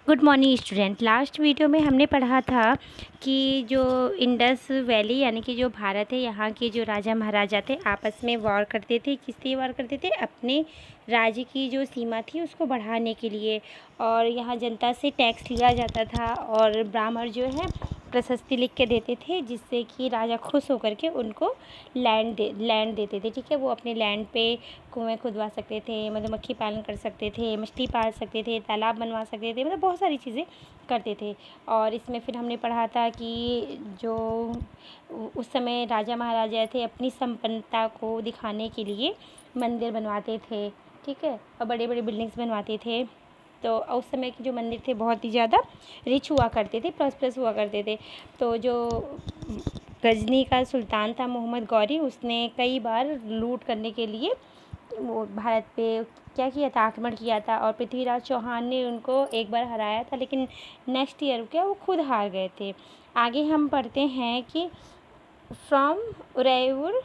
Good morning student. Last video में हमने पढ़ा था कि जो इंडस वैली यानी कि जो भारत है, यहाँ के जो राजा महाराजा थे आपस में वॉर करते थे। किस लिए वॉर करते थे? अपने राज्य की जो सीमा थी उसको बढ़ाने के लिए। और यहाँ जनता से टैक्स लिया जाता था और ब्राह्मण जो है प्रशस्ति लिख के देते थे, जिससे कि राजा खुश होकर के उनको लैंड देते थे। ठीक है, वो अपने लैंड पे कुएँ खुदवा सकते थे, मधुमक्खी पालन कर सकते थे, मछली पाल सकते थे, तालाब बनवा सकते थे, मतलब बहुत सारी चीज़ें करते थे। और इसमें फिर हमने पढ़ा था कि जो उस समय राजा महाराजा थे अपनी संपन्नता को दिखाने के लिए मंदिर बनवाते थे। ठीक है, और बड़े बड़े बिल्डिंग्स बनवाते थे। तो उस समय के जो मंदिर थे बहुत ही ज़्यादा रिच हुआ करते थे, प्रॉस्परस हुआ करते थे। तो जो गजनी का सुल्तान था मोहम्मद गौरी, उसने कई बार लूट करने के लिए वो भारत पे क्या किया था, आक्रमण किया था। और पृथ्वीराज चौहान ने उनको एक बार हराया था, लेकिन नेक्स्ट ईयर क्या वो खुद हार गए थे। आगे हम पढ़ते हैं कि फ्रॉम उदयपुर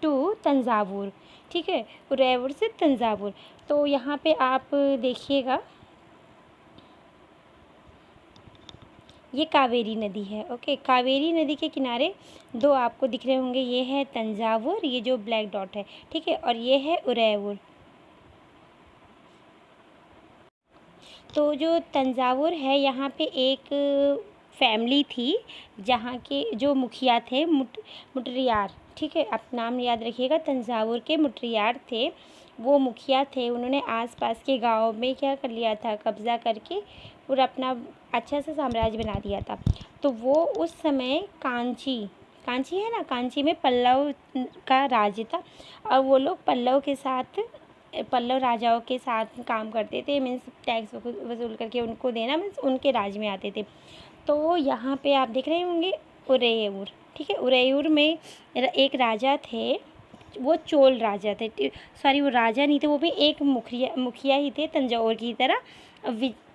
टू तंजावुर। ठीक है, उदयपुर से तंजावुर। तो यहाँ पे आप देखिएगा, ये कावेरी नदी है। ओके, कावेरी नदी के किनारे दो आपको दिख रहे होंगे, ये है तंजावुर, ये जो ब्लैक डॉट है। ठीक है, और ये है उदयपुर। तो जो तंजावुर है, यहाँ पे एक फैमिली थी जहाँ के जो मुखिया थे मुटरियार। ठीक है, आप नाम याद रखिएगा, तंजावुर के मुटरियार थे, वो मुखिया थे। उन्होंने आसपास के गांव में क्या कर लिया था, कब्ज़ा करके पूरा अपना अच्छा सा साम्राज्य बना दिया था। तो वो उस समय कांची है ना, कांची में पल्लव का राज्य था, और वो लोग पल्लव राजाओं के साथ काम करते थे। मीन्स टैक्स वसूल करके उनको देना, मीन्स उनके राज में आते थे। तो यहाँ पे आप देख रहे होंगे उदयपुर। ठीक है, उदयपुर में एक राजा थे, वो चोल राजा थे। सॉरी, वो राजा नहीं थे, वो भी एक मुखिया ही थे तंजौर की तरह।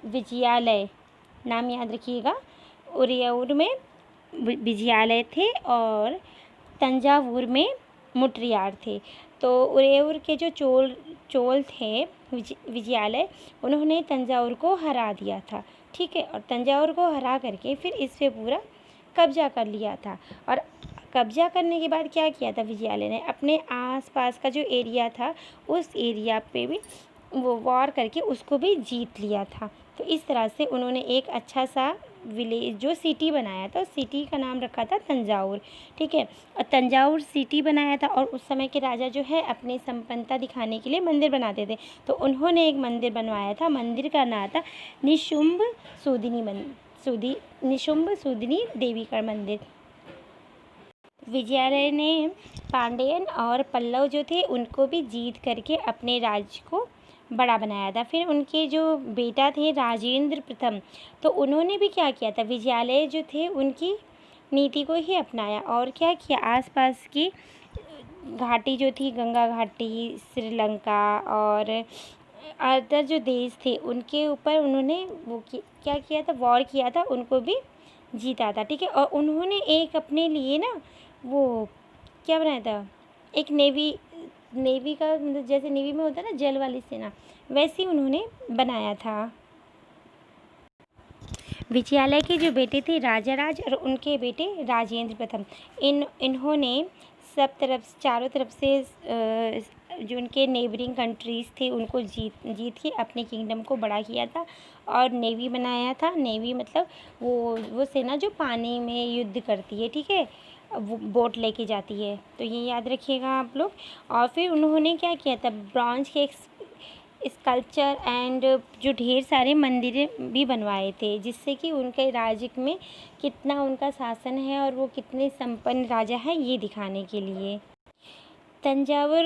विजयालय नाम याद रखिएगा। उदयपुर में विजयालय थे और तंजावुर में मुटरियार थे। तो उदयपुर के जो चोल थे विजयालय, उन्होंने तंजावुर को हरा दिया था। ठीक है, और तंजावुर को हरा करके फिर इस पे पूरा कब्जा कर लिया था। और कब्जा करने के बाद क्या किया था विजयालय ने, अपने आसपास का जो एरिया था उस एरिया पे भी वो वॉर करके उसको भी जीत लिया था। तो इस तरह से उन्होंने एक अच्छा सा विलेज जो सिटी बनाया था, उस सिटी का नाम रखा था तंजावुर। ठीक है, और तंजावुर सिटी बनाया था। और उस समय के राजा जो है अपनी संपन्नता दिखाने के लिए मंदिर बनाते थे, तो उन्होंने एक मंदिर बनवाया था। मंदिर का नाम था निशुम्भ सूदिनी देवी का मंदिर। विजयालय ने पांड्यन और पल्लव जो थे उनको भी जीत करके अपने राज्य को बड़ा बनाया था। फिर उनके जो बेटा थे राजेंद्र प्रथम, तो उन्होंने भी क्या किया था, विजयालय जो थे उनकी नीति को ही अपनाया। और क्या किया, आसपास की घाटी जो थी, गंगा घाटी, श्रीलंका और अदर जो देश थे उनके ऊपर उन्होंने क्या किया था, वॉर किया था, उनको भी जीता था। ठीक है, और उन्होंने एक अपने लिए ना वो क्या बनाया था, एक नेवी का, मतलब जैसे नेवी में होता है ना जल वाली सेना, वैसे ही उन्होंने बनाया था। विजयालय के जो बेटे थे राजा राज और उनके बेटे राजेंद्र प्रथम, इन्होंने सब तरफ चारों तरफ से जो उनके नेबरिंग कंट्रीज़ थे उनको जीत के अपने किंगडम को बड़ा किया था। और नेवी बनाया था। नेवी मतलब वो सेना जो पानी में युद्ध करती है। ठीक है, वो बोट लेके जाती है, तो ये याद रखिएगा आप लोग। और फिर उन्होंने क्या किया था, ब्रॉन्ज के स्कल्पचर एंड जो ढेर सारे मंदिरें भी बनवाए थे, जिससे कि उनके राज्य में कितना उनका शासन है और वो कितने संपन्न राजा है ये दिखाने के लिए। तंजावुर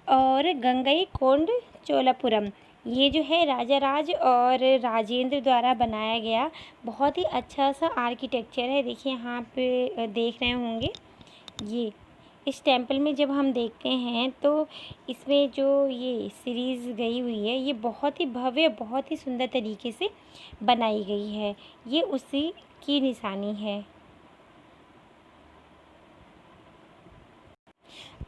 और गंगईकोंड चोलापुरम, ये जो है राजा राज और राजेंद्र द्वारा बनाया गया बहुत ही अच्छा सा आर्किटेक्चर है। देखिए यहाँ पे देख रहे होंगे, ये इस टेम्पल में जब हम देखते हैं तो इसमें जो ये सीरीज़ गई हुई है ये बहुत ही भव्य, बहुत ही सुंदर तरीके से बनाई गई है। ये उसी की निशानी है।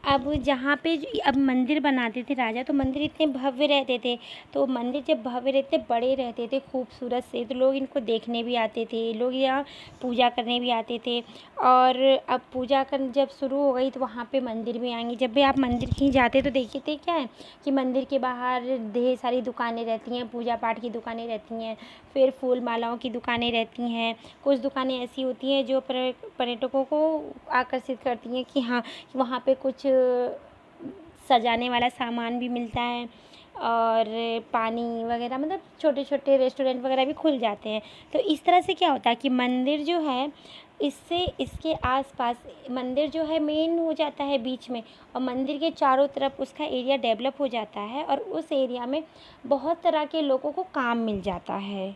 अब जहाँ पे अब मंदिर बनाते थे राजा, तो मंदिर इतने भव्य रहते थे। तो मंदिर जब भव्य रहते, बड़े रहते थे, खूबसूरत से, तो लोग इनको देखने भी आते थे, लोग यहाँ पूजा करने भी आते थे। और अब पूजा कर जब शुरू हो गई तो वहाँ पे मंदिर भी आएंगे। जब भी आप मंदिर कहीं जाते तो देखते थे क्या है कि मंदिर के बाहर ढेर सारी दुकानें रहती हैं, पूजा पाठ की दुकानें रहती हैं, फिर फूल मालाओं की दुकानें रहती हैं। कुछ दुकानें ऐसी होती हैं जो पर्यटकों को आकर्षित करती हैं कि हाँ, वहाँ पे कुछ सजाने वाला सामान भी मिलता है, और पानी वगैरह, मतलब छोटे छोटे रेस्टोरेंट वगैरह भी खुल जाते हैं। तो इस तरह से क्या होता है कि मंदिर जो है, इससे इसके आसपास मंदिर जो है मेन हो जाता है बीच में, और मंदिर के चारों तरफ उसका एरिया डेवलप हो जाता है, और उस एरिया में बहुत तरह के लोगों को काम मिल जाता है।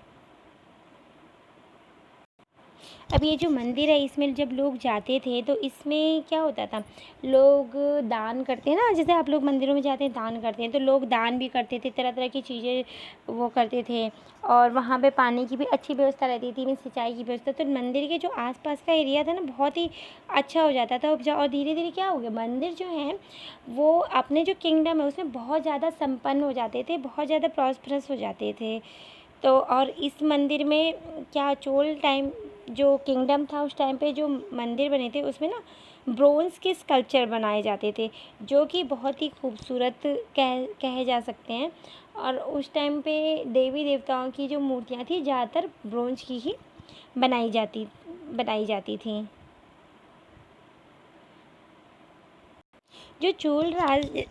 अब ये जो मंदिर है, इसमें जब लोग जाते थे तो इसमें क्या होता था, लोग दान करते हैं ना, जैसे आप लोग मंदिरों में जाते हैं दान करते हैं, तो लोग दान भी करते थे, तरह तरह की चीज़ें वो करते थे। और वहाँ पे पानी की भी अच्छी व्यवस्था रहती थी, सिंचाई की व्यवस्था। तो मंदिर के जो आसपास का एरिया था ना, बहुत ही अच्छा हो जाता था उपजाऊ। और धीरे धीरे क्या हो गया, मंदिर जो है वो अपने जो किंगडम है उसमें बहुत ज़्यादा संपन्न हो जाते थे, बहुत ज़्यादा प्रॉस्परस हो जाते थे। तो और इस मंदिर में क्या, चोल टाइम जो किंगडम था उस टाइम पे जो मंदिर बने थे उसमें ना ब्रोंज़ के स्कल्पचर बनाए जाते थे, जो कि बहुत ही खूबसूरत कहे जा सकते हैं। और उस टाइम पे देवी देवताओं की जो मूर्तियाँ थी ज़्यादातर ब्रोंज की ही बनाई जाती थी। जो चोल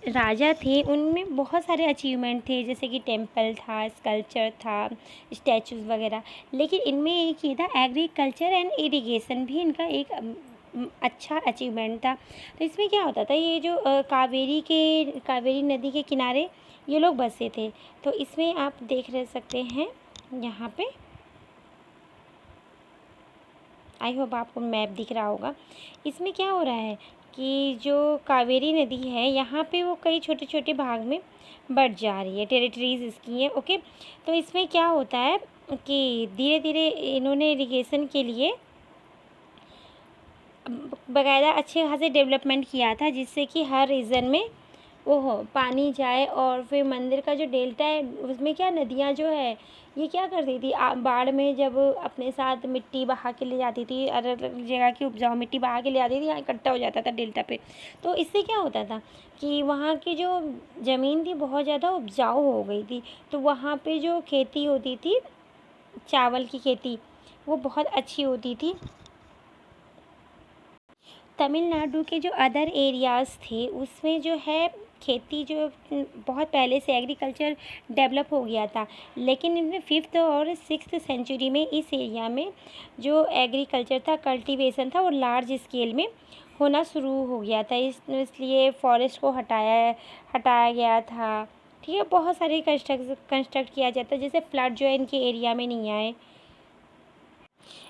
राजा थे उनमें बहुत सारे अचीवमेंट थे, जैसे कि टेम्पल था, स्कल्पचर था, स्टैचूज़ वगैरह। लेकिन इनमें एक ये था, एग्रीकल्चर एंड इरिगेशन भी इनका एक अच्छा अचीवमेंट था। तो इसमें क्या होता था, ये जो कावेरी नदी के किनारे ये लोग बसे थे। तो इसमें आप देख रह सकते हैं यहाँ पे, आई होप आपको मैप दिख रहा होगा। इसमें क्या हो रहा है कि जो कावेरी नदी है यहाँ पे वो कई छोटे छोटे भाग में बढ़ जा रही है, टेरिटरीज इसकी हैं। ओके, तो इसमें क्या होता है कि धीरे धीरे इन्होंने इरिगेशन के लिए बाकायदा अच्छे खासे डेवलपमेंट किया था, जिससे कि हर रीजन में ओहो पानी जाए। और फिर मंदिर का जो डेल्टा है उसमें क्या, नदियाँ जो है ये क्या करती थी, बाढ़ में जब अपने साथ मिट्टी बहा के ले जाती थी, अलग अलग जगह की उपजाऊ मिट्टी बहा के ले जाती थी, यहाँ इकट्ठा हो जाता था डेल्टा पे। तो इससे क्या होता था कि वहाँ की जो ज़मीन थी बहुत ज़्यादा उपजाऊ हो गई थी। तो वहाँ पे जो खेती होती थी, चावल की खेती, वो बहुत अच्छी होती थी। तमिलनाडु के जो अदर एरियाज़ थे उसमें जो है खेती जो बहुत पहले से एग्रीकल्चर डेवलप हो गया था। लेकिन इनमें 5th और 6th सेंचुरी में इस एरिया में जो एग्रीकल्चर था, कल्टीवेशन था, वो लार्ज स्केल में होना शुरू हो गया था। इसलिए फॉरेस्ट को हटाया गया था। ठीक है, बहुत सारे कंस्ट्रक्ट किया जाता है, जैसे फ्लड जो है इनके एरिया में नहीं आए।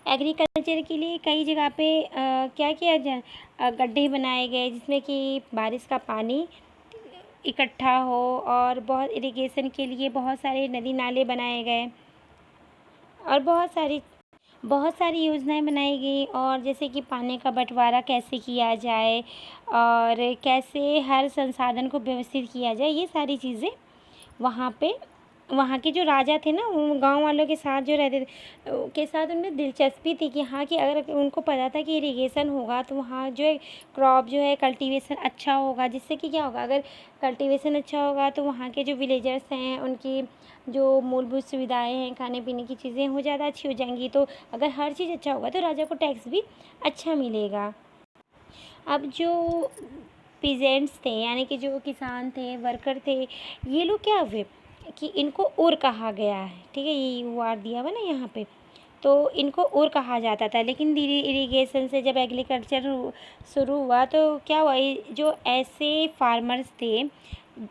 एग्रीकल्चर के लिए कई जगह पे क्या किया जाए, गड्ढे बनाए गए जिसमें कि बारिश का पानी इकट्ठा हो, और बहुत इरिगेशन के लिए बहुत सारे नदी नाले बनाए गए, और बहुत सारी योजनाएं बनाई गई। और जैसे कि पानी का बंटवारा कैसे किया जाए, और कैसे हर संसाधन को व्यवस्थित किया जाए, ये सारी चीज़ें वहाँ पे वहाँ के जो राजा थे ना, उन गाँव वालों के साथ जो रहते थे के साथ उनमें दिलचस्पी थी कि हाँ, कि अगर उनको पता था कि इरिगेशन होगा तो वहाँ जो है क्रॉप जो है कल्टीवेशन अच्छा होगा, जिससे कि क्या होगा, अगर कल्टीवेशन अच्छा होगा तो वहाँ के जो विलेजर्स हैं उनकी जो मूलभूत सुविधाएं हैं, खाने पीने की चीज़ें वो ज़्यादा अच्छी हो जाएंगी। तो अगर हर चीज़ अच्छा होगा तो राजा को टैक्स भी अच्छा मिलेगा। अब जो पीजेंट्स थे, यानी कि जो किसान थे, वर्कर थे, ये लोग क्या हुए कि इनको उर कहा गया है। ठीक है, ये वार दिया हुआ ना यहाँ पे, तो इनको उर कहा जाता था। लेकिन धीरे इरिगेशन से जब एग्रीकल्चर शुरू हुआ तो क्या हुआ, ये जो ऐसे फार्मर्स थे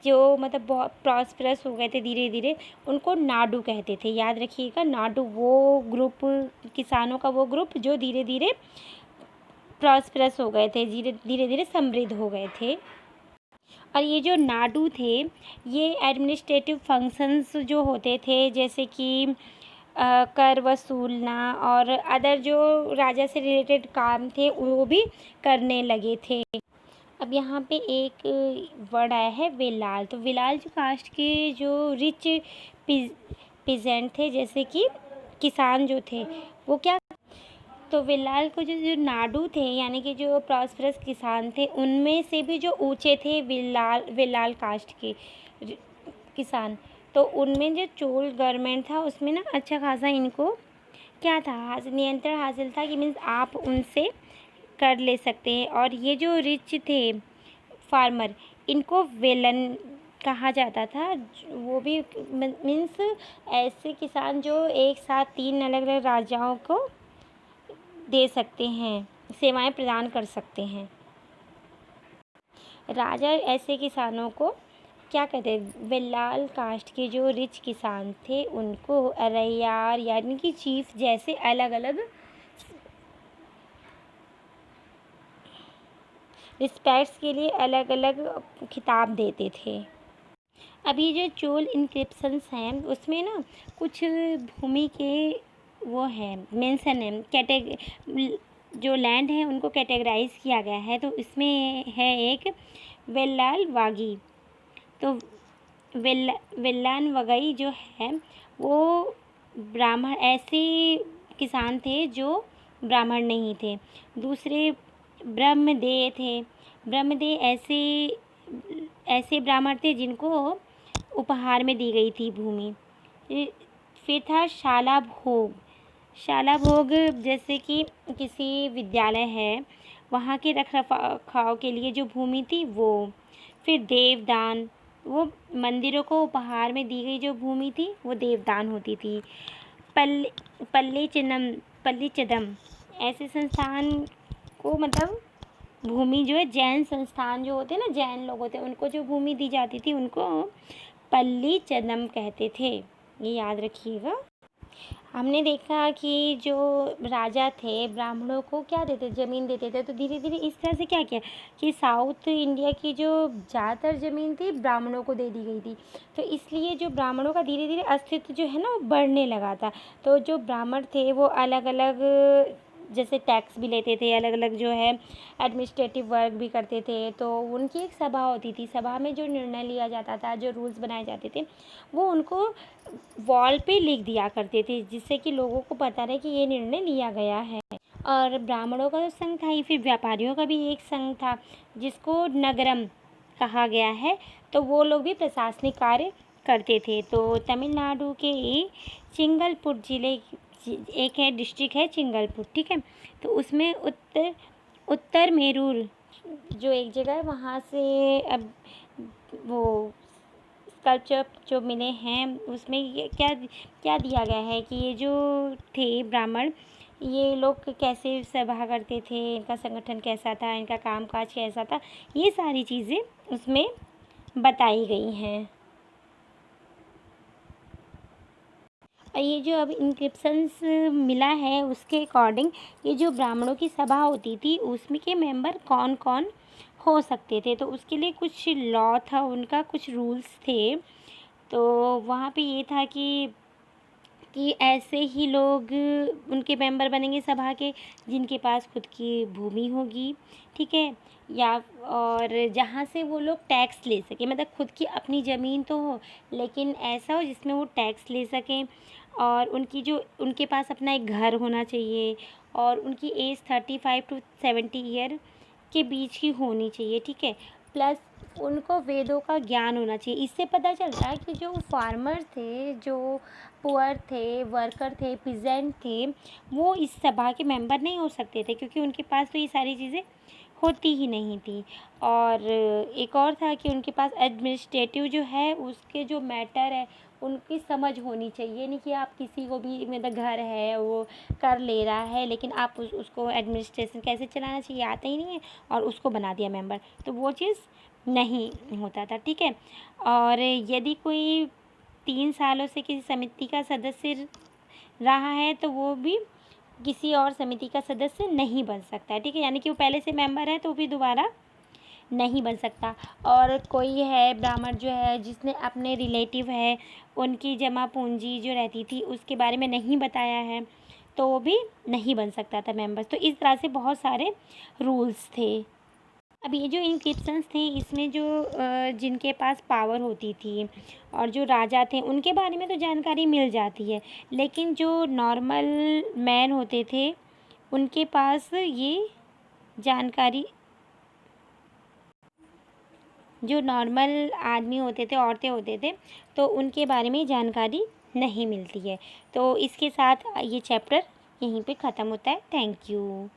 जो मतलब बहुत प्रॉस्परस हो गए थे धीरे धीरे, उनको नाडू कहते थे। याद रखिएगा, नाडू वो ग्रुप, किसानों का वो ग्रुप जो धीरे धीरे प्रॉस्परस हो गए थे, धीरे धीरे समृद्ध हो गए थे। और ये जो नाडू थे, ये एडमिनिस्ट्रेटिव फंक्शंस जो होते थे, जैसे कि कर वसूलना और अदर जो राजा से रिलेटेड काम थे वो भी करने लगे थे। अब यहाँ पे एक वर्ड आया है वेलाल। तो वेलाल जो कास्ट के जो रिच पीजेंट थे, जैसे कि किसान जो थे, वो क्या, तो वेलाल को जो नाडू थे, यानी कि जो प्रॉस्परस किसान थे, उनमें से भी जो ऊंचे थे वेलाल कास्ट के किसान। तो उनमें जो चोल गवर्नमेंट था, उसमें ना अच्छा खासा इनको क्या था, नियंत्रण हासिल था, कि मीन्स आप उनसे कर ले सकते हैं। और ये जो रिच थे फार्मर, इनको वेलन कहा जाता था। वो भी मीन्स ऐसे किसान जो एक साथ 3 अलग अलग राजाओं को दे सकते हैं, सेवाएं प्रदान कर सकते हैं। राजा ऐसे किसानों को क्या कहते हैं, वेलाल कास्ट के जो रिच किसान थे, उनको अरैयार यानी कि चीफ जैसे अलग अलग रिस्पेक्ट्स के लिए अलग अलग खिताब देते थे। अभी जो चोल इंक्रिप्शंस हैं, उसमें ना कुछ भूमि के वो है मेंशन है, जो लैंड है उनको कैटेगराइज किया गया है। तो इसमें है एक वेल्लाल वागी। तो वेल्लान वगई जो है वो ब्राह्मण, ऐसे किसान थे जो ब्राह्मण नहीं थे। दूसरे ब्रह्मदेय थे। ब्रह्मदेय ऐसे ब्राह्मण थे जिनको उपहार में दी गई थी भूमि। फिर था शाला भोग। शाला भोग जैसे कि किसी विद्यालय है, वहाँ के रख रखाव के लिए जो भूमि थी वो। फिर देवदान, वो मंदिरों को उपहार में दी गई जो भूमि थी वो देवदान होती थी। पल्ली चिदम ऐसे संस्थान को, मतलब भूमि जो है, जैन संस्थान जो होते हैं ना, जैन लोग होते हैं, उनको जो भूमि दी जाती थी उनको पल्ली चदम कहते थे। ये याद रखिएगा। हमने देखा कि जो राजा थे ब्राह्मणों को क्या देते, ज़मीन देते थे। तो धीरे धीरे इस तरह से क्या किया कि साउथ इंडिया की जो ज़्यादातर ज़मीन थी ब्राह्मणों को दे दी गई थी। तो इसलिए जो ब्राह्मणों का धीरे धीरे अस्तित्व जो है ना वो बढ़ने लगा था। तो जो ब्राह्मण थे वो अलग अलग जैसे टैक्स भी लेते थे, अलग अलग जो है एडमिनिस्ट्रेटिव वर्क भी करते थे। तो उनकी एक सभा होती थी, सभा में जो निर्णय लिया जाता था, जो रूल्स बनाए जाते थे, वो उनको वॉल पे लिख दिया करते थे, जिससे कि लोगों को पता रहे कि ये निर्णय लिया गया है। और ब्राह्मणों का तो संघ था ही, फिर व्यापारियों का भी एक संघ था जिसको नगरम कहा गया है। तो वो लोग भी प्रशासनिक कार्य करते थे। तो तमिलनाडु के चिंगलपुर जिले, एक है डिस्ट्रिक्ट है चिंगलपुर, ठीक है। तो उसमें उत्तर मेरूर जो एक जगह है, वहाँ से अब वो स्कल्पचर जो मिले हैं, उसमें ये क्या क्या दिया गया है कि ये जो थे ब्राह्मण, ये लोग कैसे सभा करते थे, इनका संगठन कैसा था, इनका कामकाज कैसा था, ये सारी चीज़ें उसमें बताई गई हैं। और ये जो अब इंक्रिप्शंस मिला है उसके अकॉर्डिंग, ये जो ब्राह्मणों की सभा होती थी उसमें के मेंबर कौन कौन हो सकते थे, तो उसके लिए कुछ लॉ था, उनका कुछ रूल्स थे। तो वहाँ पे ये था कि ऐसे ही लोग उनके मेंबर बनेंगे सभा के जिनके पास खुद की भूमि होगी, ठीक है, या और जहाँ से वो लोग टैक्स ले सकें, मतलब खुद की अपनी ज़मीन तो हो लेकिन ऐसा हो जिसमें वो टैक्स ले सकें। और उनके पास अपना एक घर होना चाहिए, और उनकी एज 35 टू 70 ईयर के बीच की होनी चाहिए, ठीक है। प्लस उनको वेदों का ज्ञान होना चाहिए। इससे पता चलता है कि जो फार्मर थे, जो पुअर थे, वर्कर थे, पीजेंट थे, वो इस सभा के मेंबर नहीं हो सकते थे, क्योंकि उनके पास तो ये सारी चीज़ें होती ही नहीं थी। और एक और था कि उनके पास एडमिनिस्ट्रेटिव जो है उसके जो मैटर है उनकी समझ होनी चाहिए। नहीं कि आप किसी को भी, मतलब घर है वो कर ले रहा है लेकिन आप उसको एडमिनिस्ट्रेशन कैसे चलाना चाहिए आता ही नहीं है और उसको बना दिया मेंबर, तो वो चीज़ नहीं होता था, ठीक है। और यदि कोई 3 सालों से किसी समिति का सदस्य रहा है तो वो भी किसी और समिति का सदस्य नहीं बन सकता है, ठीक है। यानी कि वो पहले से मेंबर है तो भी दोबारा नहीं बन सकता। और कोई है ब्राह्मण जो है जिसने अपने रिलेटिव है उनकी जमा पूंजी जो रहती थी उसके बारे में नहीं बताया है तो वो भी नहीं बन सकता था मेंबर। तो इस तरह से बहुत सारे रूल्स थे। अब ये जो इंक्रिप्शंस थे इसमें जो जिनके पास पावर होती थी और जो राजा थे उनके बारे में तो जानकारी मिल जाती है, लेकिन जो नॉर्मल मैन होते थे उनके पास ये जानकारी, जो नॉर्मल आदमी होते थे, औरतें होते थे, तो उनके बारे में जानकारी नहीं मिलती है। तो इसके साथ ये चैप्टर यहीं पे ख़त्म होता है। Thank you.